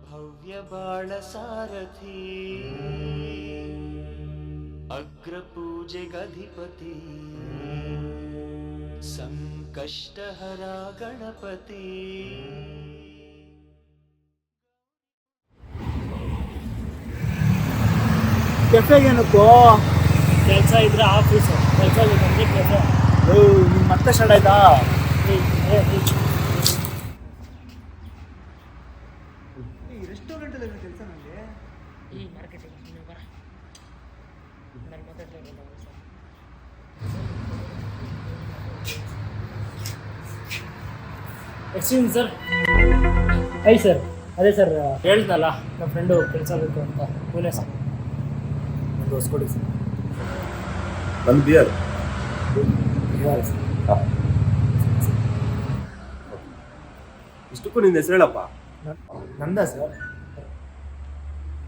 ಭವ್ಯ ಬಾಳ ಸಾರಥಿ ಅಗ್ರಪೂಜೆಗಧಿಪತಿ ಸಂಕಷ್ಟಹರ ಗಣಪತಿ. ಕೆಫೆಗೇನಕ್ಕೋ ಕೆಲಸ ಇದ್ರೆ ಆಫೀಸು, ಕೆಲಸ ಇದ್ರೆ ಕೆಫೆ. ನಿಮ್ಗೆ ಮತ್ತೆ ಸ್ಟಾರ್ಟ್ ಆಯ್ತಾ? ರೆಸ್ಟೋರೆಂಟಲ್ಲಿ ಕೆಲಸ ನನಗೆ ಈ ಮಾರ್ಕೆಟಿಂಗ್ ನೀವು ಬರ ನಾನು ಮಾತಾಡ್ತಾ ಇರೋದು sir. Exchange sir. I sir, ಅದೇ ಸರ್ ಹೇಳ್ದಲ್ಲ ನಮ್ಮ ಫ್ರೆಂಡು ಕೆಲಸ ಬೇಕು ಅಂತ. ಪುಣೆ ಸರ್. ಒಂದು ಹೊಸ್ಕೊಡಿ ಸರ್. ಒಂದು ಬಿಯರ್. ಸರ್ ಇಷ್ಟಕ್ಕೂ ನಿನ್ನ ಹೆಸರು ಹೇಳಪ್ಪ. ನಂದ ಸರ್.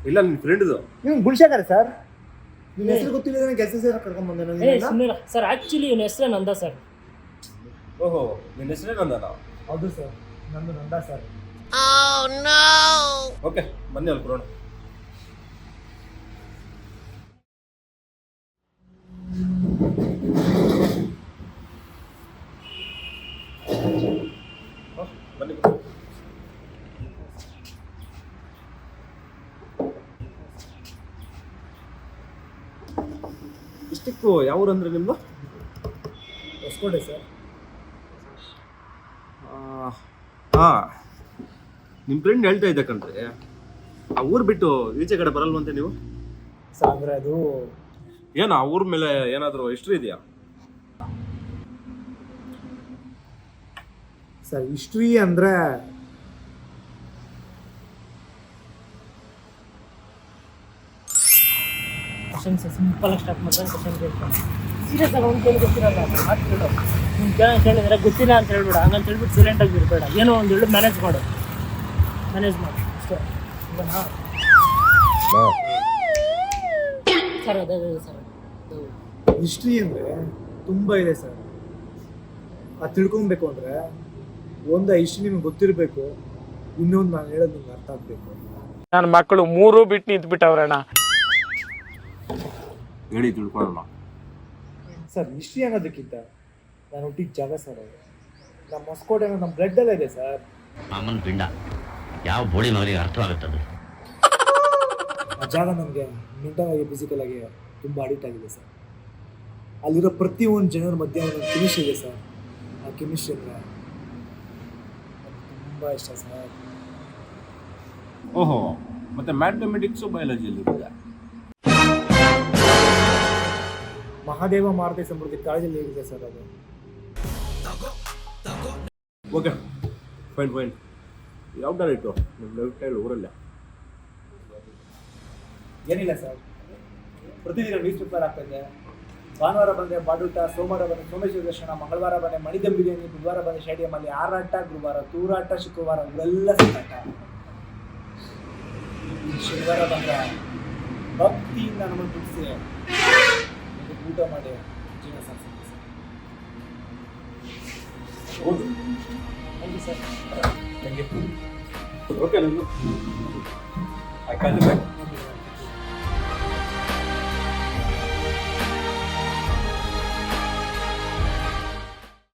ಇಲ್ಲ ನಿನ್ನ ಫ್ರೆಂಡ್ದು. ನೀವು ಗುಲ್ಶೇಖರ್ ಸರ್. ನಿಮ್ಮ ಹೆಸರು ಗೊತ್ತಿಲ್ಲ, ಕೆಲಸ ಸೇರ ಕರ್ಕೊಂಡ್ಬಂದೆ ಸುಮ್ಮನೆ ಸರ್. ಆ್ಯಕ್ಚುಲಿ ಇವನ ಹೆಸರೇ ನಂದ ಸರ್. ಓಹೋ, ನಿನ್ನ ಹೆಸರೇ ನಂದನ? ಹೌದು ಸರ್, ನಂದು ನಂದ ಸರ್. ಓಕೆ, ಬನ್ನಿ ಅಲ್ಲಿ ಕೊಡೋಣ. ಬನ್ನಿ. ಇಷ್ಟಕ್ಕೂ ಯಾವ ಊರು ಅಂದ್ರೆ ನಿಮ್ದು? ಹೊಸ್ಕೋಟೆ ಸರ್. ನಿಮ್ಮ ಫ್ರೆಂಡ್ ಹೇಳ್ತಾ ಇದ್ದ ಕಣ್ರಿ, ಆ ಊರು ಬಿಟ್ಟು ಈಚೆ ಕಡೆ ಬರಲ್ವಂತೆ ನೀವು? ಸರ್ ಅಂದರೆ ಅದು ಏನು ಆ ಊರ ಮೇಲೆ ಏನಾದರೂ ಹಿಸ್ಟ್ರಿ ಇದೆಯಾ? ಸರ್ ಹಿಸ್ಟ್ರಿ ಅಂದರೆ ಕ್ವಶನ್ ಸರ್ ಸಿಂಪಲ್ ಆಗಿ ಸ್ಟಾರ್ಟ್ ಮಾಡ್ತಾರೆ. ಕ್ವಶನ್ ಕೇಳ್ತಾನೆ. ಸೀರಿಯಸ್ ಆಗಿ ಒಂದು ಕೇಳಿ ಗೊತ್ತಿರಲ್ಲ, ಮಾತುಗಳು ನೀನು ಕೇಳಿದ್ರೆ ಗೊತ್ತಿಲ್ಲ ಅಂತ ಹೇಳ್ಬೇಡ. ಹಂಗಂತ ಹೇಳ್ಬಿಟ್ಟು ಸೈಲೆಂಟಾಗಿ ಇರಬೇಡ. ಏನೋ ಒಂದು ಹೇಳಿ ಮ್ಯಾನೇಜ್ ಮಾಡು ಅಷ್ಟೇ. ಸರ್ ಅದೇ ಸರ್. ಹಿಸ್ಟ್ರಿ ಅಂದರೆ ತುಂಬ ಇದೆ ಸರ್. ಅದು ತಿಳ್ಕೊಬೇಕು ಅಂದರೆ ಒಂದು ಹಿಸ್ಟ್ರಿ ನಿಮ್ಗೆ ಗೊತ್ತಿರಬೇಕು, ಇನ್ನೊಂದು ನಾನು ಹೇಳೋದು ನಿಮ್ಗೆ ಅರ್ಥ ಆಗಬೇಕು. ನನ್ನ ಮಕ್ಕಳು ಮೂರು ಬಿಟ್ಟು ನಿಂತ್ಬಿಟ್ಟವ್ರಣ್ಣ. ಹೇಳಿ ತಿಳ್ಕೊಳ್ಳೋಣ ಸರ್. ಹಿಸ್ಟ್ರಿ ಅನ್ನೋದಕ್ಕಿಂತ ನಾನು ಹುಟ್ಟಿದ ಜಾಗ ಸರ್ ಅದು. ನಮ್ಮ ಹೊಸಕೋಟೆ ನಮ್ಮ ಬ್ಲಡ್ಡಲ್ಲೇ ಇದೆ ಸರ್. ಮಾಮನ ಪಿಂಡ ಯಾವ ಬೋಳಿ ಮಗನಿಗೆ ಅರ್ಥವಾಗುತ್ತದೆ. ಆ ಜಾಗ ನನಗೆ ಮೆಂಟಲ್ ಆಗಿ ಫಿಸಿಕಲ್ ಆಗಿ ತುಂಬ ಅಡಿಕ್ಟ್ ಆಗಿದೆ ಸರ್. ಅಲ್ಲಿರೋ ಪ್ರತಿಯೊಂದು ಜನರ ಮಧ್ಯೆ ಒಂದು ಕೆಮಿಸ್ಟ್ರಿ ಇದೆ ಸರ್. ಆ ಕೆಮಿಸ್ಟ್ರಿ ಅಂದರೆ ನನಗೆ ತುಂಬ ಇಷ್ಟ ಸರ್. ಓಹೋ, ಮತ್ತೆ ಮ್ಯಾಥಮೆಟಿಕ್ಸು ಬಯಾಲಜಿಯಲ್ಲಿ ಇದೆ. ಮಹಾದೇವ ಮಾರುತಿ ಸಮೃದ್ಧಿ ಕಾಲೇಜಲ್ಲಿ ಇದೆ ಸರ್ ಅದು. Okay, fine. ಯಾವ ಡೈರೆಕ್ಟು ನಿಮ್ಮ ಲೈಫ್ ಸ್ಟೈಲ್ ಊರಲ್ಲ? ಏನಿಲ್ಲ ಸರ್, ಪ್ರತಿದಿನ ನ್ಯೂಸ್ ಪೇಪರ್ ಆಗ್ತಾಯಿದೆ. ಭಾನುವಾರ ಬಂದರೆ ಬಾಡೂಟ, ಸೋಮವಾರ ಬಂದರೆ ಸೋಮೇಶ್ವರ ದರ್ಶನ, ಮಂಗಳವಾರ ಬಂದರೆ ಮಣಿದಂ ಬಿರಿಯಾನಿ, ಬುಧವಾರ ಬಂದರೆ ಸ್ಟೇಡಿಯಮಲ್ಲಿ ಆರಾಟ, ಗುರುವಾರ ತೂರಾಟ, ಶುಕ್ರವಾರ ಇವೆಲ್ಲ ಸಿಕ್ಕಾಟ. ಶನಿವಾರ ಬಂದರೆ ಭಕ್ತಿಯಿಂದ ನಮ್ಮನ್ನು ಬಿಡಿಸಿ ಊಟ ಮಾಡಿ ಜೀವನ ಸಾಗಿಸುತ್ತೆ ಸರ್. ಹೌದು. Thank you sir. ಓಕೆ, ನಾನು ಐ ಕಾಲ್ ಯು ಬ್ಯಾಕ್.